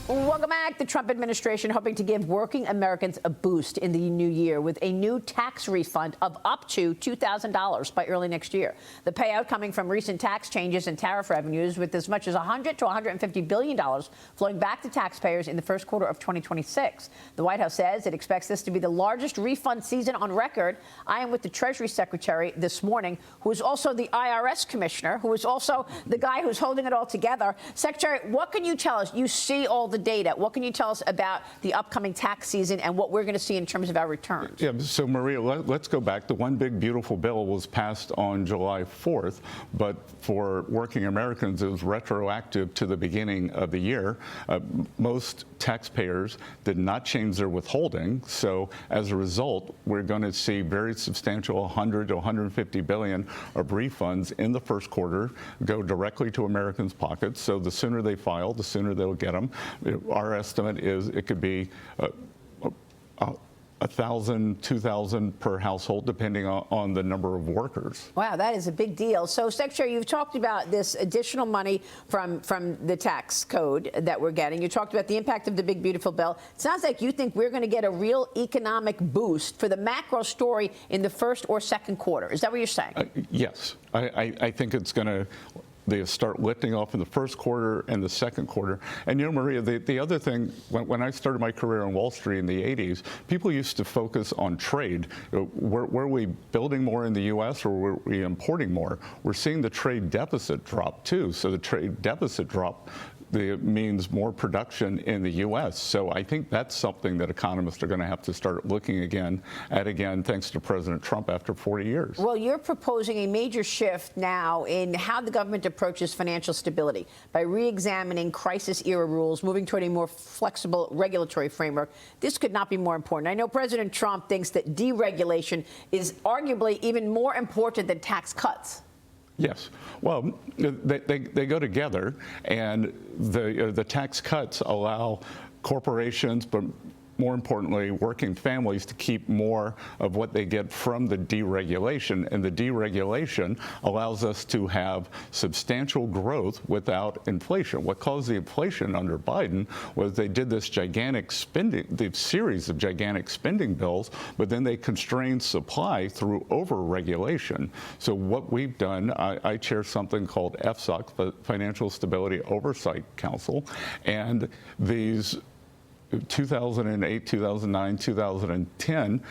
Welcome back. The Trump administration hoping to give working Americans a boost in the new year with a new tax refund of up to $2,000 by early next year. The payout coming from recent tax changes and tariff revenues, with as much as $100 to $150 billion flowing back to taxpayers in the first quarter of 2026. The White House says it expects this to be the largest refund season on record. I am with the Treasury Secretary this morning, who is also the IRS commissioner, who is also the guy who's holding it all together. Secretary, what can you tell us? You see all the data. What can you tell us about the upcoming tax season and what we're going to see in terms of our returns? Yeah, so Maria, let's go back. The one big beautiful bill was passed on July 4th, but for working Americans, it was retroactive to the beginning of the year. Most taxpayers did not change their withholding, so as a result, we're going to see very substantial 100 to 150 billion of refunds in the first quarter go directly to Americans' pockets. So the sooner they file, the sooner they'll get them. Our estimate is it could be 1,000, 2,000 per household, depending on the number of workers. Wow, that is a big deal. So, Secretary, you've talked about this additional money from the tax code that we're getting. You talked about the impact of the big, beautiful bill. It sounds like you think we're going to get a real economic boost for the macro story in the first or second quarter. Is that what you're saying? Yes. I think it's going to... They start lifting off in the first quarter and the second quarter. And, you know, Maria, the other thing, when I started my career on Wall Street in the 80s, people used to focus on trade. Were we building more in the U.S. or were we importing more? We're seeing the trade deficit drop, too. So the trade deficit drop means more production in the U.S. So I think that's something that economists are going to have to start looking again, thanks to President Trump after 40 years. Well, you're proposing a major shift now in how the government approaches financial stability by re-examining crisis-era rules, moving toward a more flexible regulatory framework. This could not be more important. I know President Trump thinks that deregulation is arguably even more important than tax cuts. Yes. Well, they go together, and the tax cuts allow corporations, but more importantly, working families to keep more of what they get from the deregulation. And the deregulation allows us to have substantial growth without inflation. What caused the inflation under Biden was they did this gigantic spending, the series of gigantic spending bills, but then they constrained supply through over-regulation. So what we've done, I chair something called FSOC, the Financial Stability Oversight Council, and these 2008, 2009, 2010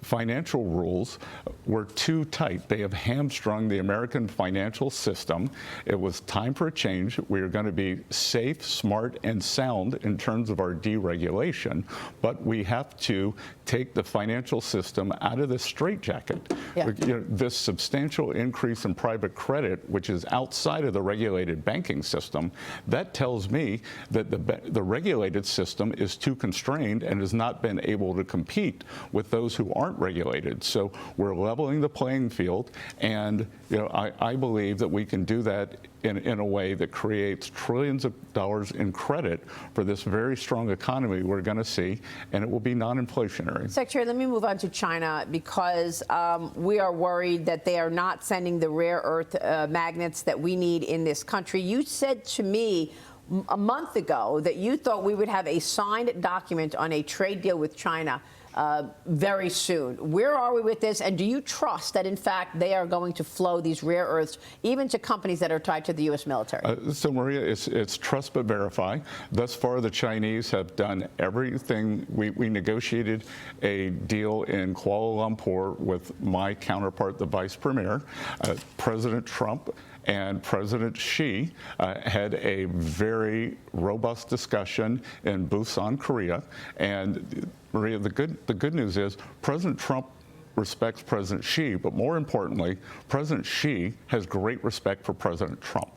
financial rules were too tight. They have hamstrung the American financial system. It was time for a change. We are going to be safe, smart, and sound in terms of our deregulation, but we have to take the financial system out of this straitjacket. Yeah. You know, this substantial increase in private credit, which is outside of the regulated banking system, that tells me that the regulated system is too constrained and has not been able to compete with those who aren't regulated. So we're leveling the playing field, and you know, I believe that we can do that in a way that creates trillions of dollars in credit for this very strong economy we're going to see, and it will be non-inflationary. Secretary, let me move on to China, because we are worried that they are not sending the rare earth magnets that we need in this country. You said to me a month ago that you thought we would have a signed document on a trade deal with China very soon. Where are we with this? And do you trust that, in fact, they are going to flow these rare earths even to companies that are tied to the U.S. military? So, Maria, it's trust but verify. Thus far, the Chinese have done everything. We negotiated a deal in Kuala Lumpur with my counterpart, the vice premier. President Trump and President Xi had a very robust discussion in Busan, Korea. And Maria, the good news is President Trump respects President Xi, but more importantly, President Xi has great respect for President Trump.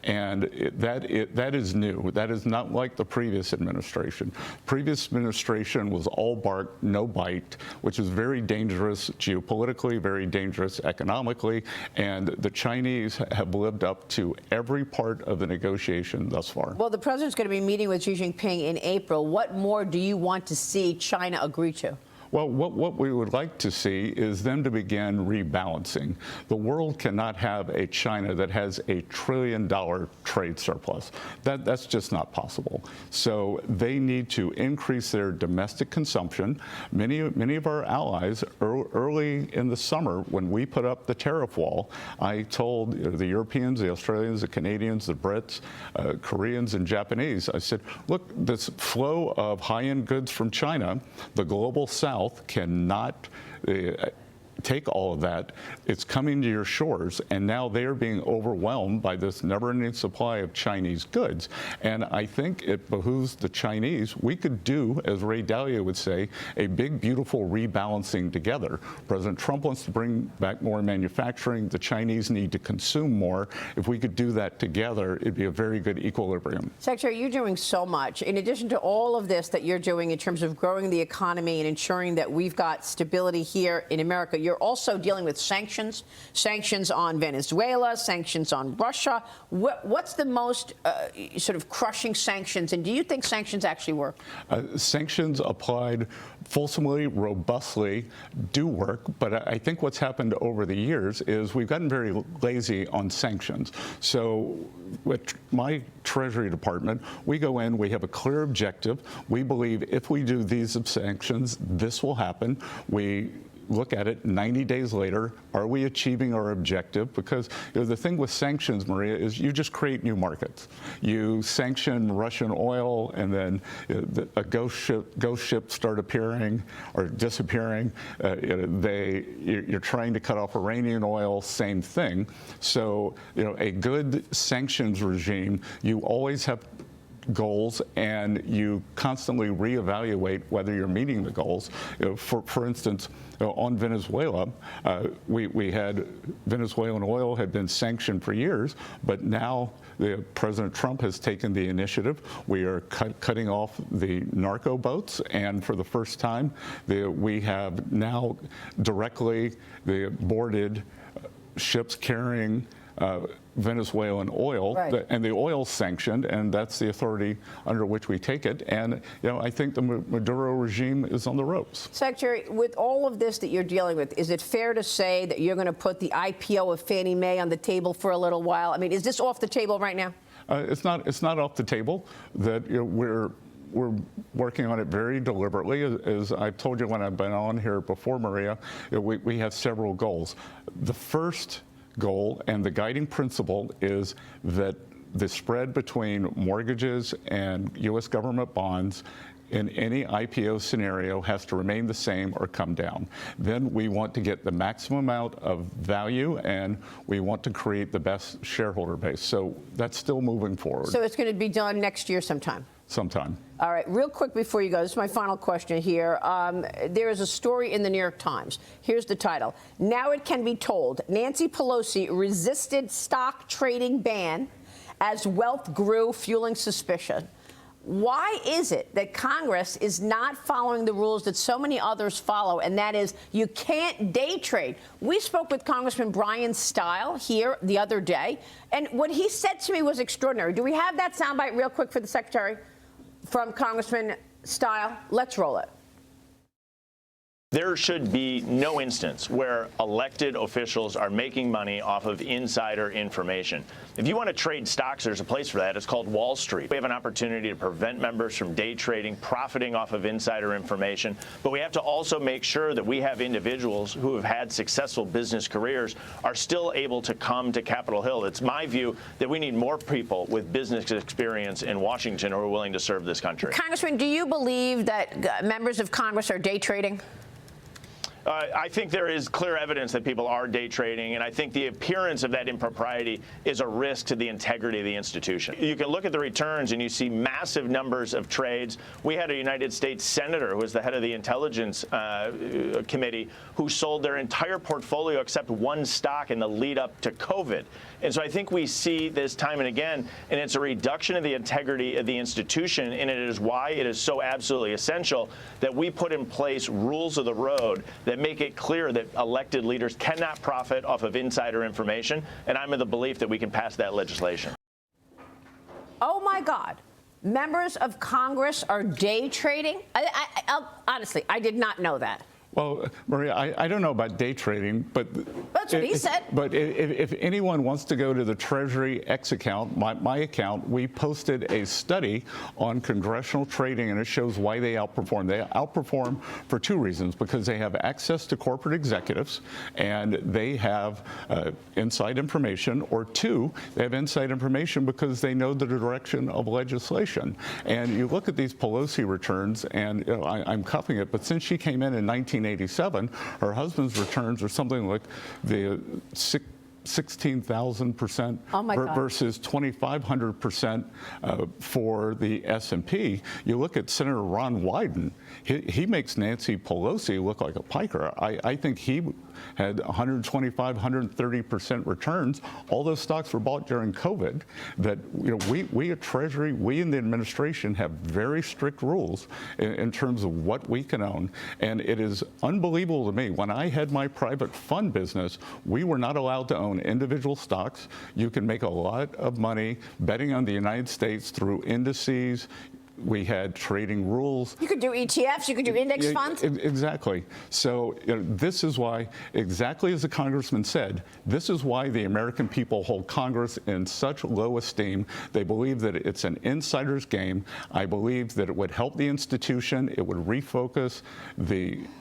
And that is new. That is not like the previous administration. Previous administration was all bark, no bite, which is very dangerous geopolitically, very dangerous economically, and the Chinese have lived up to every part of the negotiation thus far. Well, the president's going to be meeting with Xi Jinping in April. What more do you want to see China agree to? Well, what we would like to see is them to begin rebalancing. The world cannot have a China that has $1 trillion trade surplus. That's just not possible. So they need to increase their domestic consumption. Many of our allies, early in the summer, when we put up the tariff wall, I told the Europeans, the Australians, the Canadians, the Brits, Koreans, and Japanese, I said, look, this flow of high-end goods from China, the global South, cannot take all of that. It's coming to your shores, and now they are being overwhelmed by this never-ending supply of Chinese goods. And I think it behooves the Chinese. We could do, as Ray Dalio would say, a big, beautiful rebalancing together. President Trump wants to bring back more manufacturing. The Chinese need to consume more. If we could do that together, it'd be a very good equilibrium. Secretary, you're doing so much. In addition to all of this that you're doing in terms of growing the economy and ensuring that we've got stability here in America, you're also dealing with sanctions on Venezuela, sanctions on Russia. What's the most sort of crushing sanctions, and do you think sanctions actually work? Sanctions applied fulsomely, robustly, do work, but I think what's happened over the years is we've gotten very lazy on sanctions. So with my Treasury Department, we go in, we have a clear objective. We believe if we do these sanctions, this will happen. We look at it 90 days later. Are we achieving our objective? Because the thing with sanctions, Maria, is you just create new markets. You sanction Russian oil, and then a ghost ship start appearing or disappearing. You're trying to cut off Iranian oil, same thing. So a good sanctions regime, you always have goals, and you constantly reevaluate whether you're meeting the goals. For instance, on Venezuela, we had Venezuelan oil had been sanctioned for years, but now President Trump has taken the initiative. We are cutting off the narco boats, and for the first time, we have now directly boarded ships carrying Venezuelan oil, right. And the oil's sanctioned, and that's the authority under which we take it. And I think the Maduro regime is on the ropes. Secretary, with all of this that you're dealing with, is it fair to say that you're going to put the IPO of Fannie Mae on the table for a little while? I mean, is this off the table right now? It's not off the table. That we're working on it very deliberately. As I've told you when I've been on here before, Maria, we have several goals. The first goal and the guiding principle is that the spread between mortgages and U.S. government bonds in any IPO scenario has to remain the same or come down. Then we want to get the maximum amount of value, and we want to create the best shareholder base. So that's still moving forward. So it's going to be done next year sometime? Sometime. All right, real quick before you go, this is my final question here. There is a story in the New York Times. Here's the title. Now it can be told Nancy Pelosi resisted stock trading ban as wealth grew, fueling suspicion. Why is it that Congress is not following the rules that so many others follow, and that is you can't day trade? We spoke with Congressman Brian Stile here the other day, and what he said to me was extraordinary. Do we have that soundbite real quick for the Secretary from Congressman Stile? Let's roll it. There should be no instance where elected officials are making money off of insider information. If you want to trade stocks, there's a place for that. It's called Wall Street. We have an opportunity to prevent members from day trading, profiting off of insider information. But we have to also make sure that we have individuals who have had successful business careers are still able to come to Capitol Hill. It's my view that we need more people with business experience in Washington who are willing to serve this country. Congressman, do you believe that members of Congress are day trading? I think there is clear evidence that people are day trading, and I think the appearance of that impropriety is a risk to the integrity of the institution. You can look at the returns and you see massive numbers of trades. We had a United States senator who was the head of the Intelligence Committee who sold their entire portfolio except one stock in the lead up to COVID. And so I think we see this time and again, and it's a reduction of the integrity of the institution, and it is why it is so absolutely essential that we put in place rules of the road that make it clear that elected leaders cannot profit off of insider information, and I'm of the belief that we can pass that legislation. Oh, my God. members of Congress are day trading? Honestly, I did not know that. Well, Maria, I don't know about day trading, but That's what he said. But if anyone wants to go to the Treasury X account, my account, we posted a study on congressional trading, and it shows why they outperform. They outperform for two reasons: because they have access to corporate executives, and they have inside information, or two, they have inside information because they know the direction of legislation. And you look at these Pelosi returns, and I'm cuffing it, but since she came in 1987, her husband's returns are something like the 16,000% versus 2,500% for the S&P. You look at Senator Ron Wyden, he makes Nancy Pelosi look like a piker. I think he had 125, 130% returns. All those stocks were bought during COVID. That, you know, we at Treasury, we in the administration have very strict rules in terms of what we can own. And it is unbelievable to me. When I had my private fund business, we were not allowed to own individual stocks. You can make a lot of money betting on the United States through indices. We had trading rules. You could do ETFs, you could do index funds. Exactly. So this is why, exactly as the congressman said, this is why the American people hold Congress in such low esteem. They believe that it's an insider's game. I believe that it would help the institution. It would refocus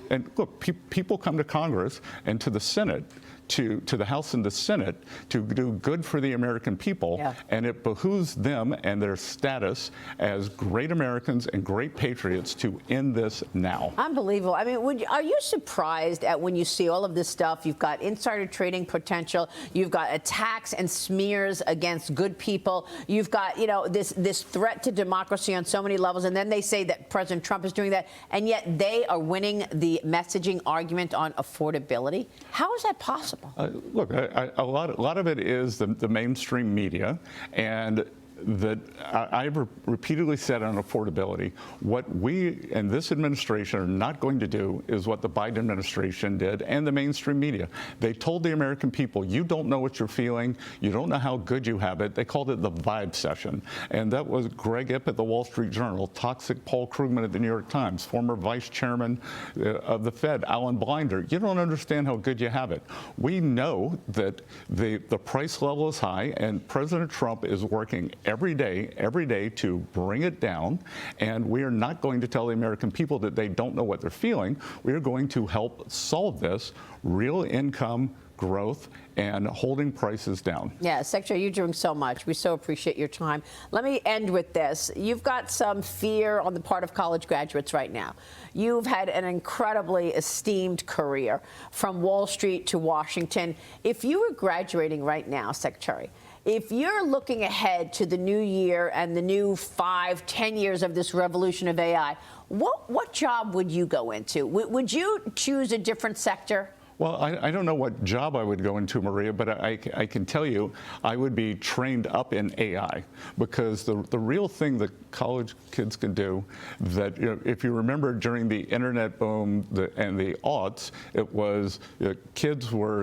and look, people come to Congress and to the Senate, to the House and the Senate, to do good for the American people, and it behooves them and their status as great Americans and great patriots to end this now. Unbelievable. I mean, are you surprised at when you see all of this stuff? You've got insider trading potential. You've got attacks and smears against good people. You've got, you know, this threat to democracy on so many levels, and then they say that President Trump is doing that, and yet they are winning the messaging argument on affordability. How is that possible? Look, a lot of it is the mainstream media, and that I've repeatedly said on affordability, what we and this administration are not going to do is what the Biden administration did and the mainstream media. They told the American people, you don't know what you're feeling, you don't know how good you have it. They called it the vibe session. And that was Greg Ip at the Wall Street Journal, toxic Paul Krugman at the New York Times, former vice chairman of the Fed, Alan Blinder. You don't understand how good you have it. We know that the price level is high, and President Trump is working every day to bring it down, and we are not going to tell the American people that they don't know what they're feeling. We are going to help solve this: real income growth and holding prices down. Yeah, Secretary, you're doing so much. We so appreciate your time. Let me end with this. You've got some fear on the part of college graduates right now. You've had an incredibly esteemed career from Wall Street to Washington. If you were graduating right now, Secretary, if you're looking ahead to the new year and the new 5-10 years of this revolution of AI, what job would you go into? Would you choose a different sector? Well, I don't know what job I would go into, Maria, but I can tell you I would be trained up in AI, because the real thing that college kids can do, that, you know, if you remember during the internet boom and the aughts, it was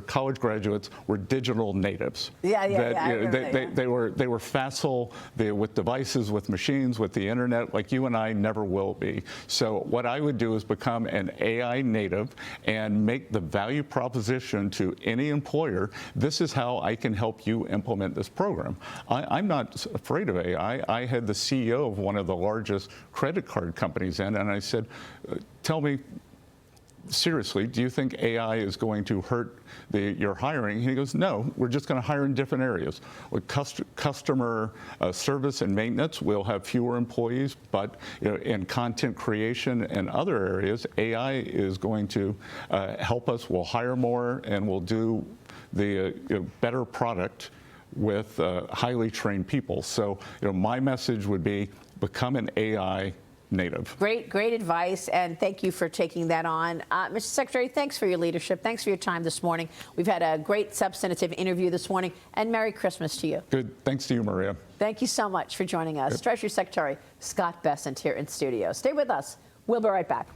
college graduates were digital natives. They were facile with devices, with machines, with the internet, like you and I never will be. So what I would do is become an AI native and make the value proposition to any employer: this is how I can help you implement this program. I'm not afraid of AI. I had the CEO of one of the largest credit card companies in, and I said, tell me, seriously, do you think AI is going to hurt your hiring? He goes, no, we're just going to hire in different areas. With customer service and maintenance, we'll have fewer employees, but, you know, in content creation and other areas, AI is going to help us. We'll hire more, and we'll do the better product with highly trained people. So, you know, my message would be become an AI native. Great advice, and thank you for taking that on. Mr. Secretary, thanks for your leadership. Thanks for your time this morning. We've had a great substantive interview this morning, and Merry Christmas to you. Good. Thanks to you, Maria. Thank you so much for joining us. Treasury Secretary Scott Bessent here in studio. Stay with us. We'll be right back.